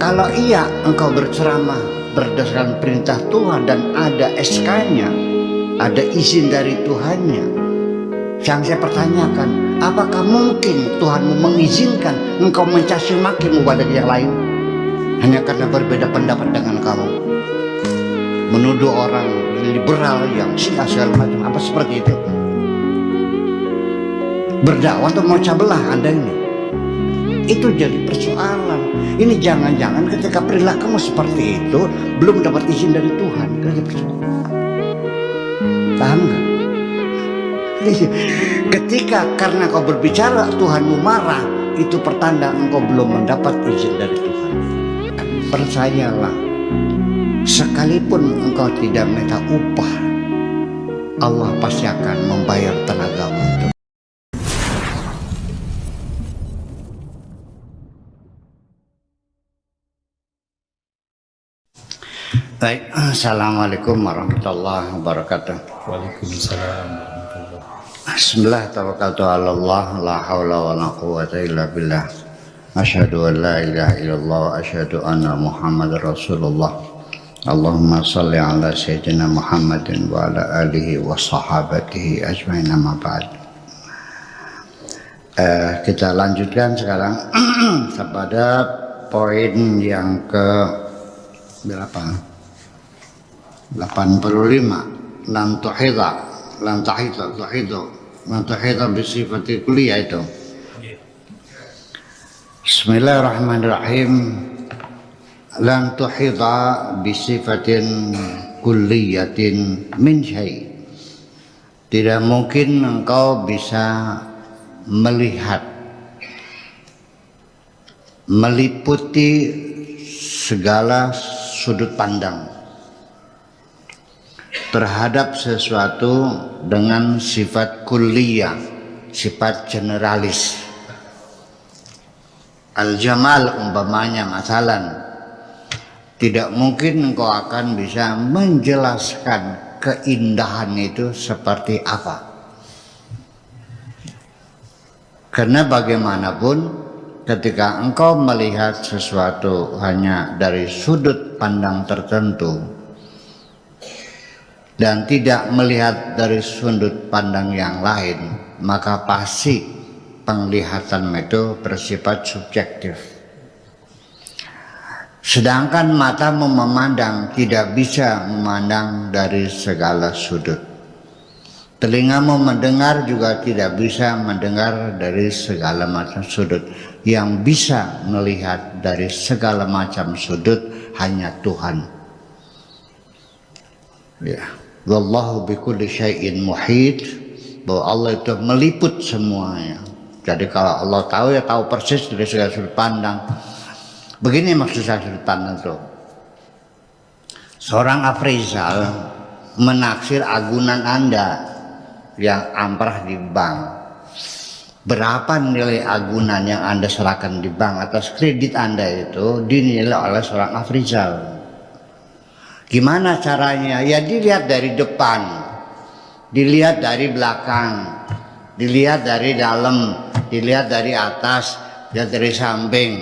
Kalau iya engkau berceramah berdasarkan perintah Tuhan dan ada SK-nya, ada izin dari Tuhannya, yang saya pertanyakan, apakah mungkin Tuhanmu mengizinkan engkau mencaci maki mubadak yang lain hanya karena berbeda pendapat dengan kamu? Menuduh orang liberal yang sia segala macam, apa seperti itu? Berdakwah untuk memecah belah Anda ini. Itu jadi persoalan. Ini jangan-jangan ketika perilakumu seperti itu belum dapat izin dari Tuhan. Paham nggak? Ketika karena kau berbicara Tuhanmu marah, itu pertanda engkau belum mendapat izin dari Tuhan. Percayalah, sekalipun engkau tidak minta upah, Allah pasti akan membayar tenagamu itu. Baik, assalamualaikum warahmatullahi wabarakatuh. Waalaikumsalam warahmatullahi wabarakatuh. Bismillah, tawakkaltu ala Allah, la haula wa la quwwata illa billah. Asyhadu an la ilaha illallah wa asyhadu anna Muhammadar Rasulullah. Allahumma shalli ala sayyidina Muhammadin wa ala alihi wa sahabatihi ajmain, amma ba'd. Kita lanjutkan sekarang kepada poin yang ke berapa? 85. Lan tahidha bisifati kulliyah itu. Bismillahirrahmanirrahim. Lan tuhidha bisifatin kulliyatin min syai'. Tidak mungkin engkau bisa melihat, meliputi segala sudut pandang terhadap sesuatu dengan sifat kulliyah, sifat generalis. Al-jamal umpamanya, masalan, tidak mungkin engkau akan bisa menjelaskan keindahan itu seperti apa. Karena bagaimanapun ketika engkau melihat sesuatu hanya dari sudut pandang tertentu dan tidak melihat dari sudut pandang yang lain, maka pasti penglihatan itu bersifat subjektif. Sedangkan matamu memandang tidak bisa memandang dari segala sudut. Telingamu mendengar juga tidak bisa mendengar dari segala macam sudut. Yang bisa melihat dari segala macam sudut hanya Tuhan. Ya. Wallahu bikulli syai'in muhit, bahwa Allah itu meliput semuanya. Jadi kalau Allah tahu, ya tahu persis dari segala sudut pandang. Begini maksud saya sudut pandang itu. Seorang Afrizal menaksir agunan Anda yang amprah di bank. Berapa nilai agunan yang Anda serahkan di bank atas kredit Anda itu dinilai oleh seorang Afrizal. Gimana caranya? Ya dilihat dari depan, dilihat dari belakang, dilihat dari dalam, dilihat dari atas, dilihat dari samping.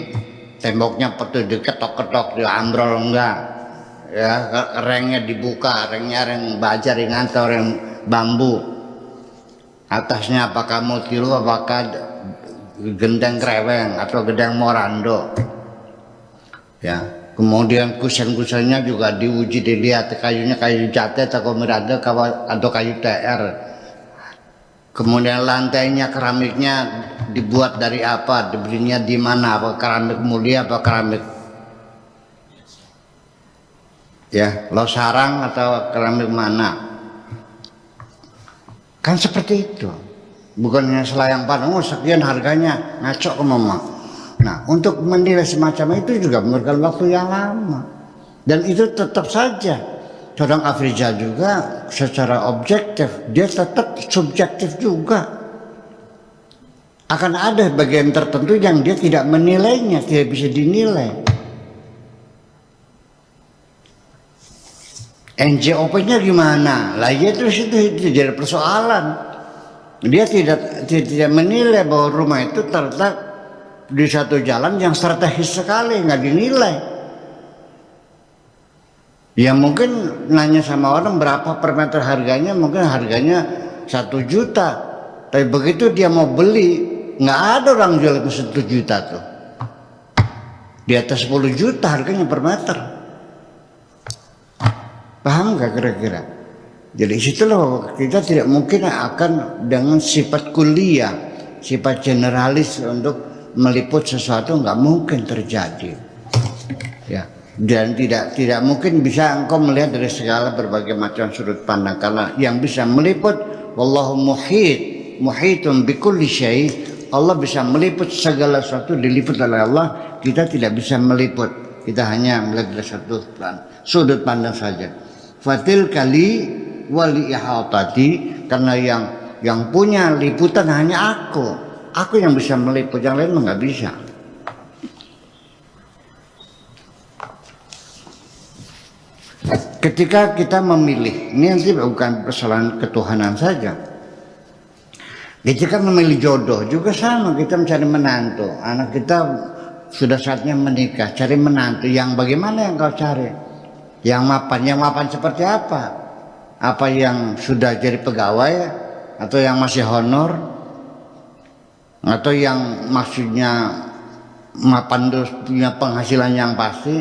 Temboknya petuh diketok-ketok, diambrol enggak? Ya, rengnya dibuka, rengnya reng baja, ringan atau reng bambu. Atasnya apakah mutilu, apakah gendeng kreweng atau gendeng morando. Ya. Kemudian kusen-kusennya juga diuji, dilihat kayunya kayu jati atau miranda atau kayu TR. Kemudian lantainya, keramiknya dibuat dari apa, dibelinya di mana, apa keramik mulia apa keramik ya losarang atau keramik mana. Kan seperti itu. Bukannya selayang pandang, oh sekian harganya, ngaco ke mama. Nah, untuk menilai semacam itu juga memerlukan waktu yang lama. Dan itu tetap saja seorang Afrizal juga secara objektif, dia tetap subjektif juga. Akan ada bagian tertentu yang dia tidak menilainya, tidak bisa dinilai. NJOP-nya gimana? Lah ya terus itu jadi persoalan. Dia tidak menilai bahwa rumah itu terletak di satu jalan yang strategis sekali, nggak dinilai. Ya mungkin nanya sama orang berapa per meter harganya, mungkin harganya 1 juta. Tapi begitu dia mau beli, nggak ada orang jual ke 1 juta tuh. Di atas 10 juta harganya per meter. Paham nggak kira-kira? Jadi situlah kita tidak mungkin akan dengan sifat kuliah, sifat generalis untuk meliput sesuatu, nggak mungkin terjadi. Ya. Dan tidak mungkin bisa engkau melihat dari segala berbagai macam sudut pandang, karena yang bisa meliput wallahu muhitun bikulli syai. Allah bisa meliput segala sesuatu, diliput oleh Allah. Kita tidak bisa meliput, kita hanya melihat dari satu sudut pandang saja. Fatil kali wali ihatati, karena yang punya liputan hanya aku yang bisa meliput, yang lain nggak bisa. Ketika kita memilih, ini nanti bukan persoalan ketuhanan saja. Ketika memilih jodoh juga sama, kita mencari menantu. Anak kita sudah saatnya menikah, cari menantu yang bagaimana yang kau cari? Yang mapan seperti apa? Apa yang sudah jadi pegawai, atau yang masih honor, atau yang maksudnya mapan terus punya penghasilan yang pasti?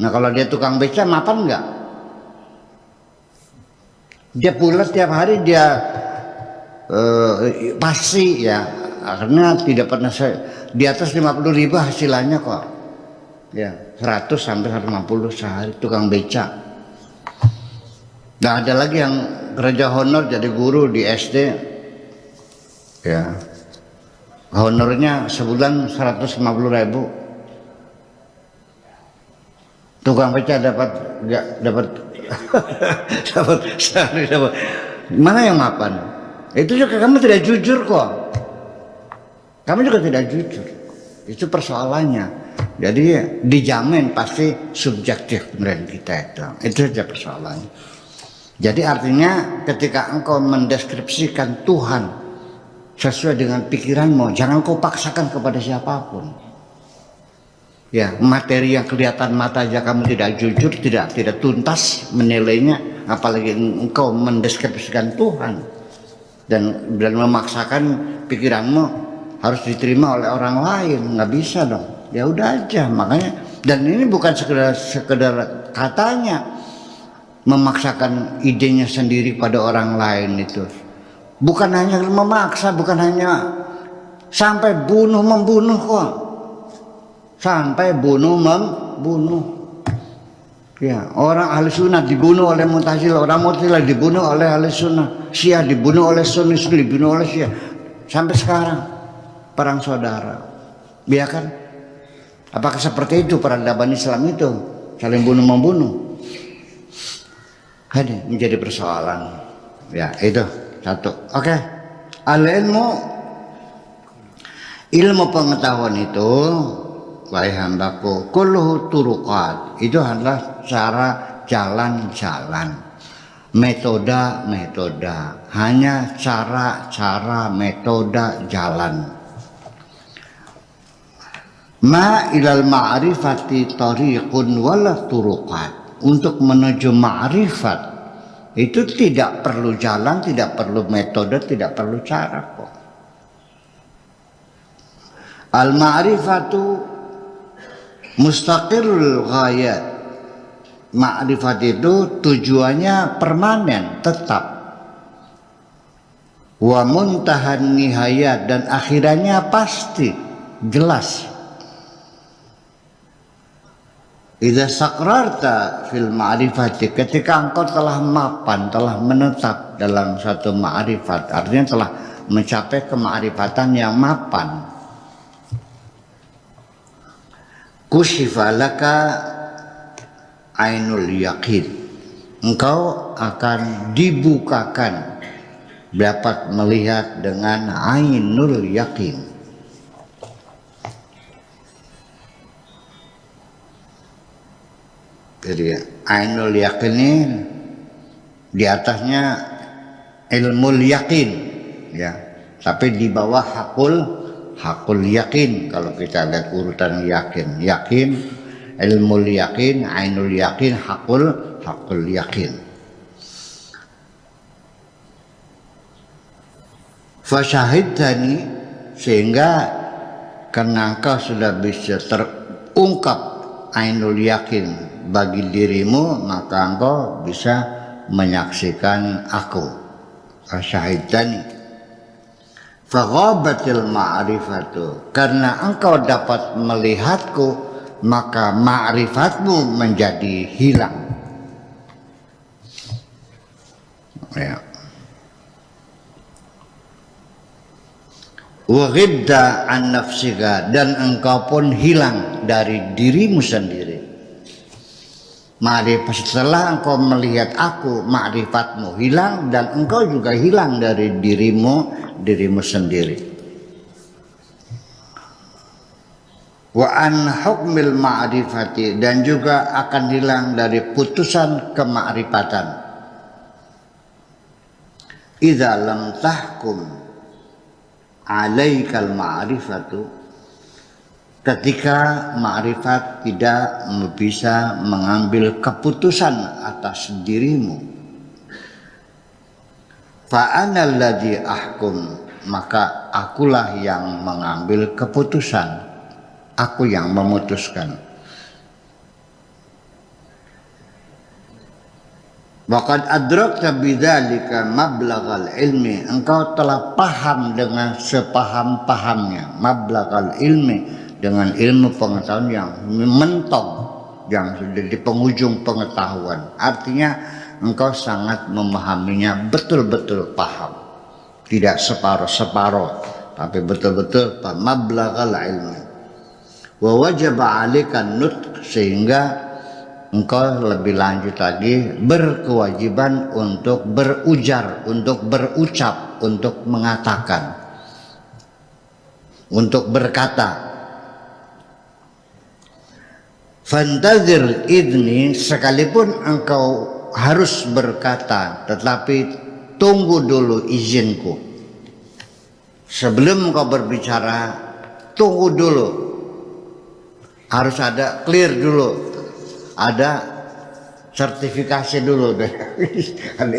Nah kalau dia tukang beca, mapan enggak? Dia pulas tiap hari, dia pasti ya, karena tidak pernah di atas 50.000 hasilannya kok ya, 100 sampai 150 sehari tukang beca. Nah ada lagi yang kerja honor jadi guru di SD ya, honornya sebulan 150.000. Tukang beca dapat sehari dapat. Mana yang mapan? Itu juga kamu tidak jujur kok. Kamu juga tidak jujur. Itu persoalannya. Jadi dijamin pasti subjektif menurut kita itu. Itu saja persoalannya. Jadi artinya ketika engkau mendeskripsikan Tuhan sesuai dengan pikiranmu, jangan kau paksakan kepada siapapun. Ya, materi yang kelihatan mata aja kamu tidak jujur, tidak tuntas menilainya, apalagi engkau mendeskripsikan Tuhan dan memaksakan pikiranmu harus diterima oleh orang lain, nggak bisa dong. Ya udah aja, makanya. Dan ini bukan sekedar katanya, memaksakan idenya sendiri pada orang lain itu. Bukan hanya memaksa, bukan hanya sampai membunuh kok. Sampai membunuh. Ya, orang ahli sunnah dibunuh oleh Mu'tazilah, orang Mu'tazilah dibunuh oleh ahli sunnah, Syiah dibunuh oleh Sunni, dibunuh oleh Syiah. Sampai sekarang perang saudara. Ya kan? Apakah seperti itu peradaban Islam itu? Saling bunuh-membunuh. Ini menjadi persoalan. Ya, itu satu. Oke. Ilmu pengetahuan itu, wahai hambaku, kulluhu turuqat, itu adalah cara jalan-jalan, metode, hanya cara metode jalan. Ma ilal ma'rifati tariqun wala turuqat, untuk menuju ma'rifat itu tidak perlu jalan, tidak perlu metode, tidak perlu cara kok. Al ma'rifatu mustaqirul ghayat, ma'rifat itu tujuannya permanen, tetap. Wa muntahan nihayat, dan akhirannya pasti, jelas. Idza sakrarta fil ma'rifati, ketika engkau telah mapan, telah menetap dalam satu ma'rifat, artinya telah mencapai kema'rifatan yang mapan, kusyifa laka ainul yaqin, engkau akan dibukakan, dapat melihat dengan ainul yaqin. Jadi ainul yaqin ini di atasnya ilmul yaqin ya, tapi di bawah hakul yakin. Kalau kita lihat urutan yakin, ilmul yakin, ainul yakin, hakul hakul yakin. Fasyahidtani, sehingga karena engkau sudah bisa terungkap ainul yakin bagi dirimu, maka engkau bisa menyaksikan aku. Fasyahidtani faghabatil ma'rifatu, karena engkau dapat melihatku maka ma'rifatmu menjadi hilang. Ya. Wa ghibda an nafsika, dan engkau pun hilang dari dirimu sendiri. Ma'rifat, setelah engkau melihat aku, ma'rifatmu hilang dan engkau juga hilang dari dirimu sendiri. Wa an hukmil ma'rifati, dan juga akan hilang dari putusan kemakrifatan. Idza lam tahkum alaikal ma'rifatu, ketika ma'rifat tidak bisa mengambil keputusan atas dirimu. Fa'ana alladhi ahkum, maka akulah yang mengambil keputusan, aku yang memutuskan. Waqad adrakta bidzalika mablaghal ilmi, engkau telah paham dengan sepaham-pahamnya mablaghal ilmi, dengan ilmu pengetahuan yang mentok, yang sudah di penghujung pengetahuan. Artinya engkau sangat memahaminya, betul-betul paham, tidak separuh-separuh, tapi betul-betul paham. Mablaghal ilmi. Wa wajaba 'alaika nutq, sehingga engkau lebih lanjut lagi berkewajiban untuk berujar, untuk berucap, untuk mengatakan, untuk berkata. Fantazir idni, sekalipun engkau harus berkata, tetapi tunggu dulu izinku. Sebelum engkau berbicara, tunggu dulu. Harus ada clear dulu, ada sertifikasi dulu, ada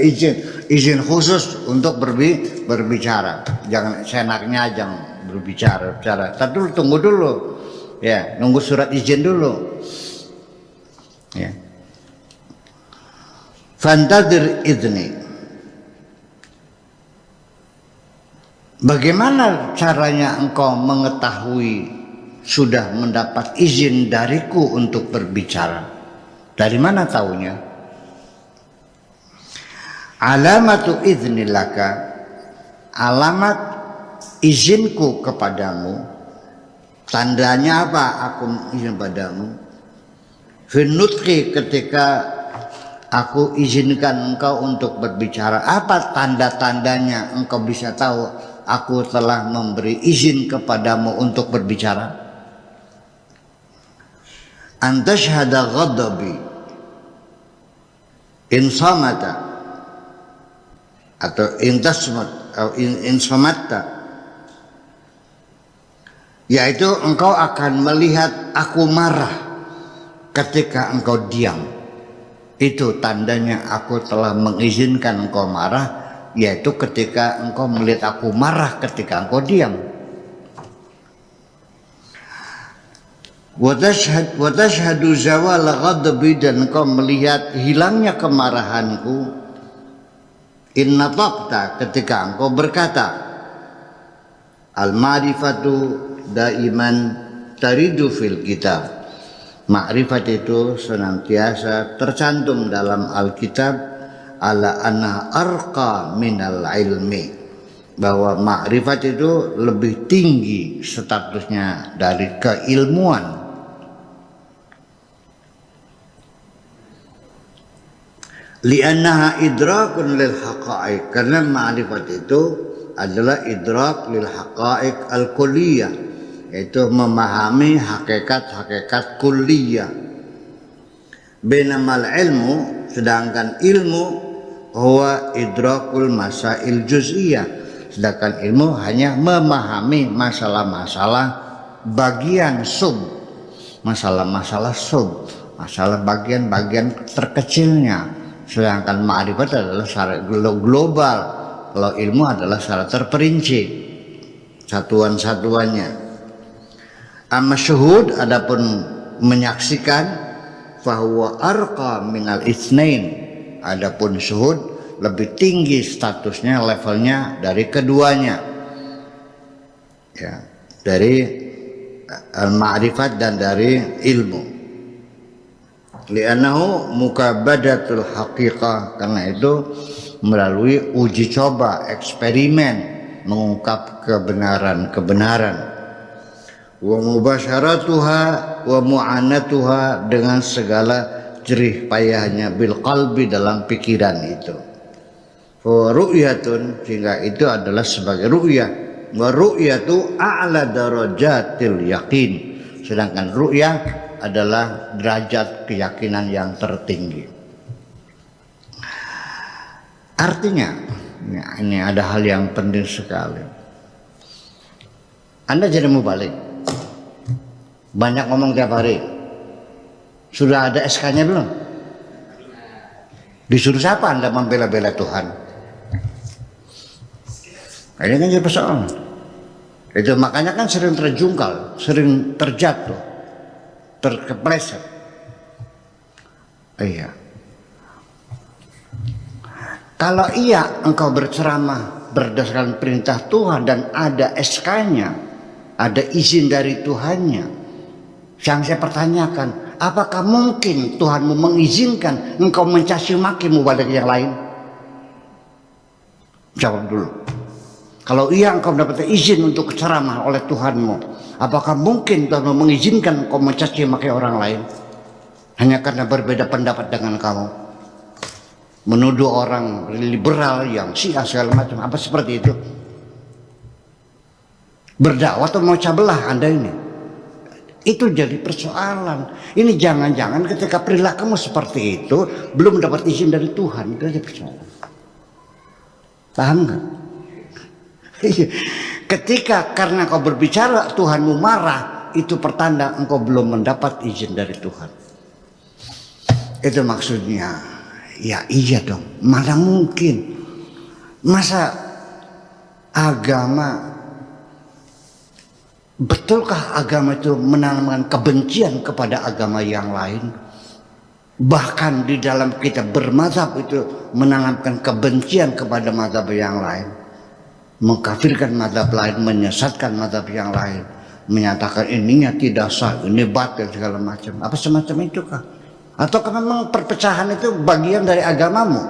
izin khusus untuk berbicara. Jangan seenaknya aja berbicara. Tapi dulu, tunggu dulu, ya, nunggu surat izin dulu. Ya. Fantadir idni. Bagaimana caranya engkau mengetahui sudah mendapat izin dariku untuk berbicara? Dari mana taunya? Alamatu idznilaka, alamat izinku kepadamu. Tandanya apa aku izin padamu? Finutki, ketika aku izinkan engkau untuk berbicara. Apa tanda-tandanya engkau bisa tahu aku telah memberi izin kepadamu untuk berbicara? Antashhada ghadabi insamata, atau intasmat atau insamatta, yaitu engkau akan melihat aku marah ketika engkau diam. Itu tandanya aku telah mengizinkan engkau marah, yaitu ketika engkau melihat aku marah ketika engkau diam. Wa tashhadu zawala ghadabi, dan engkau melihat hilangnya kemarahanku. In nataqta, ketika engkau berkata. Al ma'rifatu daiman taridu fil kitab. Ma'rifat itu senantiasa tercantum dalam Alkitab, ala anna arqa minal ilmi, bahwa ma'rifat itu lebih tinggi statusnya dari keilmuan. Li'annaha idrakun lil haqa'iq, karena ma'rifat itu adalah idrak lil haqa'iq al-kulliyah, yaitu memahami hakikat-hakikat kulliyah. Benamal ilmu, sedangkan ilmu huwa idrakul masail juz'iyah, sedangkan ilmu hanya memahami masalah-masalah bagian sub, masalah-masalah sub. masalah bagian-bagian terkecilnya. Sedangkan ma'rifat adalah secara global, kalau ilmu adalah secara terperinci, satuan-satuannya. Amma syuhud, adapun menyaksikan, fahuwa arqa minal itsnain, adapun syuhud lebih tinggi statusnya, levelnya dari keduanya, ya, dari al-ma'rifat dan dari ilmu. Li'annahu mukabadatul haqiqah, karena itu melalui uji coba, eksperimen, mengungkap kebenaran-kebenaran. Wa mubasyaratuha wa mu'anatuha, dengan segala jerih payahnya, bil qalbi, dalam pikiran itu. Wa ru'yatun, sehingga itu adalah sebagai ru'yah. Wa ru'yatu a'la darajatil yakin, sedangkan ru'yah adalah derajat keyakinan yang tertinggi. Artinya, ini ada hal yang penting sekali. Anda jadi mubalik, banyak ngomong tiap hari. Sudah ada SK-nya belum? Disuruh siapa Anda membela-bela Tuhan? Ini kan jadi persoalan. Itu makanya kan sering terjungkal, sering terjatuh, terkepleset. Iya. Kalau iya engkau berceramah berdasarkan perintah Tuhan dan ada SK-nya, ada izin dari Tuhannya, yang saya pertanyakan, apakah mungkin Tuhanmu mengizinkan engkau mencaci maki mubalik yang lain? Jawab dulu. Kalau iya engkau mendapat izin untuk ceramah oleh Tuhanmu, apakah mungkin Tuhanmu mengizinkan engkau mencaci maki orang lain hanya karena berbeda pendapat dengan kamu? Menuduh orang liberal yang Syiah segala macam, apa seperti itu? Berdakwah atau mau cabelah Anda ini? Itu jadi persoalan. Ini jangan-jangan ketika perilakumu seperti itu belum dapat izin dari Tuhan, itu jadi persoalan. Paham nggak? Ketika karena kau berbicara Tuhanmu marah, itu pertanda engkau belum mendapat izin dari Tuhan. Itu maksudnya. Ya iya dong, mana mungkin. Masa agama, betulkah agama itu menanamkan kebencian kepada agama yang lain? Bahkan di dalam kita bermazhab itu menanamkan kebencian kepada mazhab yang lain, mengkafirkan mazhab lain, menyesatkan mazhab yang lain, menyatakan ininya tidak sah, ini batil segala macam. Apa semacam itu kah? Atau memang perpecahan itu bagian dari agamamu?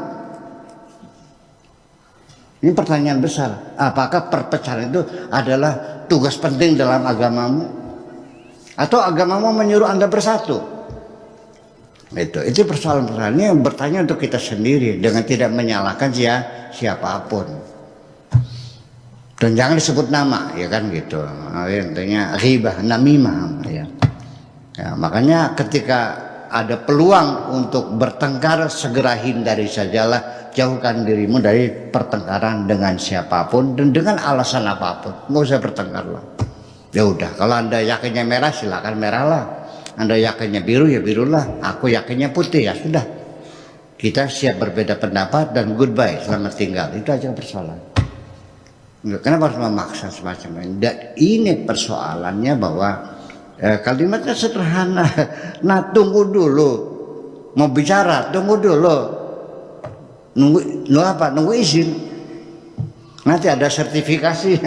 Ini pertanyaan besar. Apakah perpecahan itu adalah tugas penting dalam agamamu? Atau agamamu menyuruh Anda bersatu? Itu persoalan-persoalan yang bertanya untuk kita sendiri dengan tidak menyalahkan siapapun. Dan jangan disebut nama, ya kan gitu. Intinya ghibah, namimah, ya. Ya, makanya ketika ada peluang untuk bertengkar, segera hindari sajalah, jauhkan dirimu dari pertengkaran dengan siapapun dan dengan alasan apapun. Nggak usah bertengkar lah. Ya udah, kalau Anda yakinnya merah silakan merah lah. Anda yakinnya biru ya birulah. Aku yakinnya putih, ya sudah. Kita siap berbeda pendapat dan goodbye, selamat tinggal. Itu aja persoalan. Kenapa harus memaksa semacam ini? Dan ini persoalannya bahwa kalimatnya sederhana. Nah, tunggu dulu. Mau bicara, tunggu dulu. Nunggu izin. Nanti ada sertifikasi.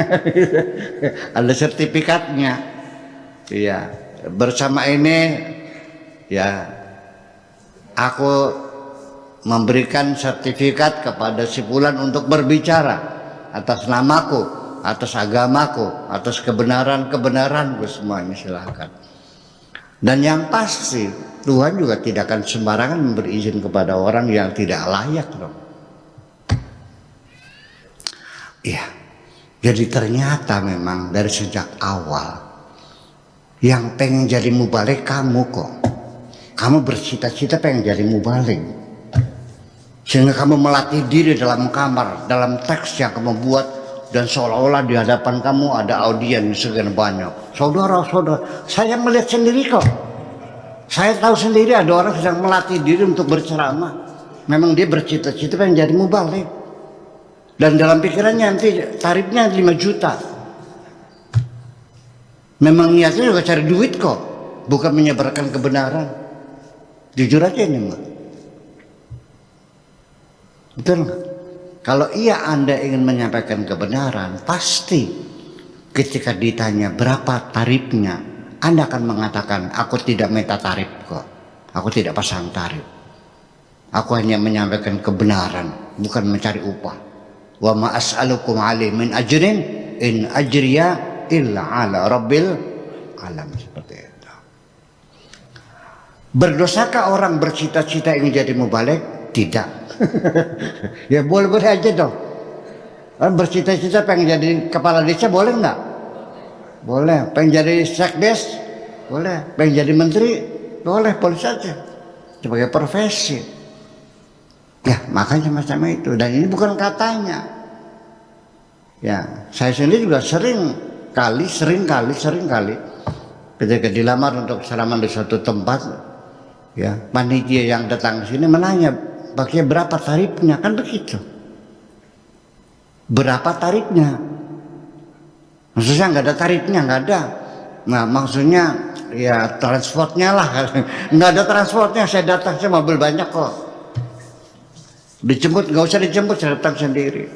Ada sertifikatnya. Iya. Bersama ini ya aku memberikan sertifikat kepada si fulan untuk berbicara atas namaku, atas agamaku, atas kebenaranku semuanya, silahkan. Dan yang pasti Tuhan juga tidak akan sembarangan memberi izin kepada orang yang tidak layak dong. Iya. Jadi ternyata memang dari sejak awal yang pengen jadi mubalik kamu kok. Kamu bercita-cita pengen jadi mubalik. Sehingga kamu melatih diri dalam kamar, dalam teks yang kamu buat, dan seolah-olah di hadapan kamu ada audiens sekian banyak. Saudara-saudara, saya melihat sendiri kok. Saya tahu sendiri ada orang sedang melatih diri untuk berceramah. Memang dia bercita-cita pengen jadi mubalik. Dan dalam pikirannya nanti tarifnya 5 juta. Memang niatnya juga cari duit kok, bukan menyebarkan kebenaran. Jujur aja ini mah. Betul nggak? Kalau Anda ingin menyampaikan kebenaran, pasti ketika ditanya berapa tarifnya, Anda akan mengatakan, aku tidak minta tarif kok. Aku tidak pasang tarif. Aku hanya menyampaikan kebenaran, bukan mencari upah. Wa ma as'alukum alaihi min ajrin in ajriya illa ala rabbil alam. Seperti itu. Berdosakah orang bercita-cita ingin jadi mubalik? Tidak. Ya boleh-boleh aja dong. Orang bercita-cita pengen jadi kepala desa boleh nggak? Boleh. Pengen jadi sekdes? Boleh. Pengen jadi menteri? Boleh saja. Sebagai profesi. Ya makanya macam itu. Dan ini bukan katanya. Ya saya sendiri juga sering kali ketika dilamar untuk ceramah di suatu tempat, ya panitia yang datang ke sini menanya, pakai berapa tarifnya, kan begitu. Berapa tarifnya? Maksudnya nggak ada tarifnya, nggak ada. Nah maksudnya ya transportnya lah. Nggak ada transportnya, saya datang, saya mobil banyak kok. Dijemput, nggak usah dijemput, saya datang sendiri.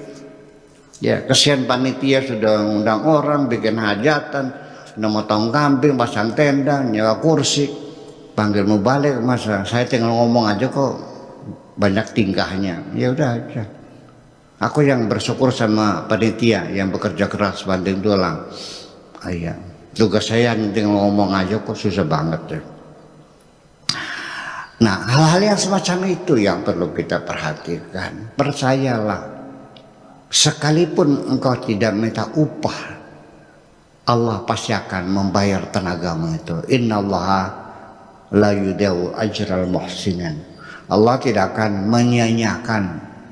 Ya kesian panitia sudah undang orang, bikin hajatan, sudah motong kambing, pasang tenda, nyewa kursi, panggil mubalik, masa saya tinggal ngomong aja kok banyak tingkahnya. Ya udah aja. Aku yang bersyukur sama panitia yang bekerja keras banting tulang. Iya. Tugas saya tinggal ngomong aja kok susah banget deh. Nah, hal-hal yang semacam itu yang perlu kita perhatikan. Percayalah, sekalipun engkau tidak minta upah, Allah pasti akan membayar tenagamu itu. Innallaha la yudhi'u ajral muhsinin. Allah tidak akan menyia-nyiakan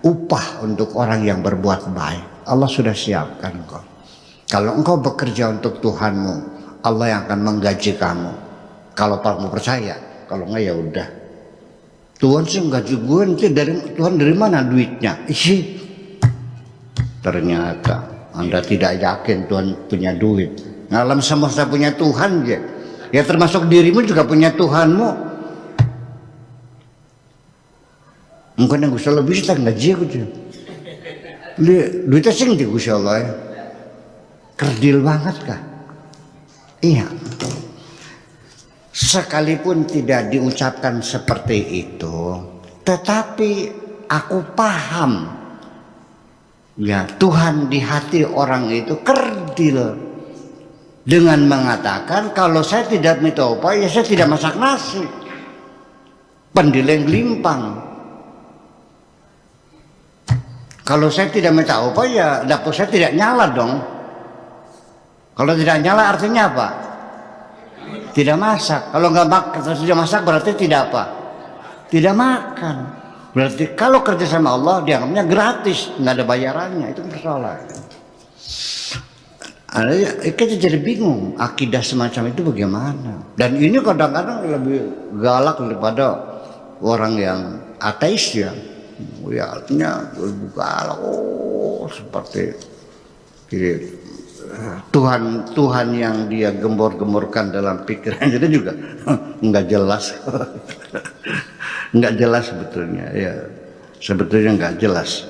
upah untuk orang yang berbuat baik. Allah sudah siapkan kok. Kalau engkau bekerja untuk Tuhanmu, Allah yang akan menggaji kamu. Kalau kamu percaya, kalau enggak ya udah. Tuhan sih gaji gue nanti Tuhan dari mana duitnya? Isi. Ternyata Anda tidak yakin Tuhan punya duit. Alam semesta punya Tuhan ya. Ya termasuk dirimu juga punya Tuhanmu. Mungkin yang Gusti Allah bisa gaji aku tuh. Duitnya sing di Gusti Allah ya. Kerdil banget kah? Iya. Sekalipun tidak diucapkan seperti itu, tetapi aku paham ya Tuhan di hati orang itu kerdil dengan mengatakan kalau saya tidak minta upah ya saya tidak masak nasi, pendiling limpang. Kalau saya tidak minta upah ya dapur saya tidak nyala dong. Kalau tidak nyala artinya apa? Tidak masak. Kalau nggak makan, tidak masak berarti tidak apa? Tidak makan. Berarti kalau kerja sama Allah dianggapnya gratis, nggak ada bayarannya. Itu persoalan. Kita jadi bingung akidah semacam itu bagaimana. Dan ini kadang-kadang lebih galak daripada orang yang ateis ya. Ya artinya lebih galak. Oh seperti gitu. Tuhan yang dia gembor-gemborkan dalam pikiran itu juga nggak jelas. Nggak jelas sebetulnya ya, sebetulnya nggak jelas.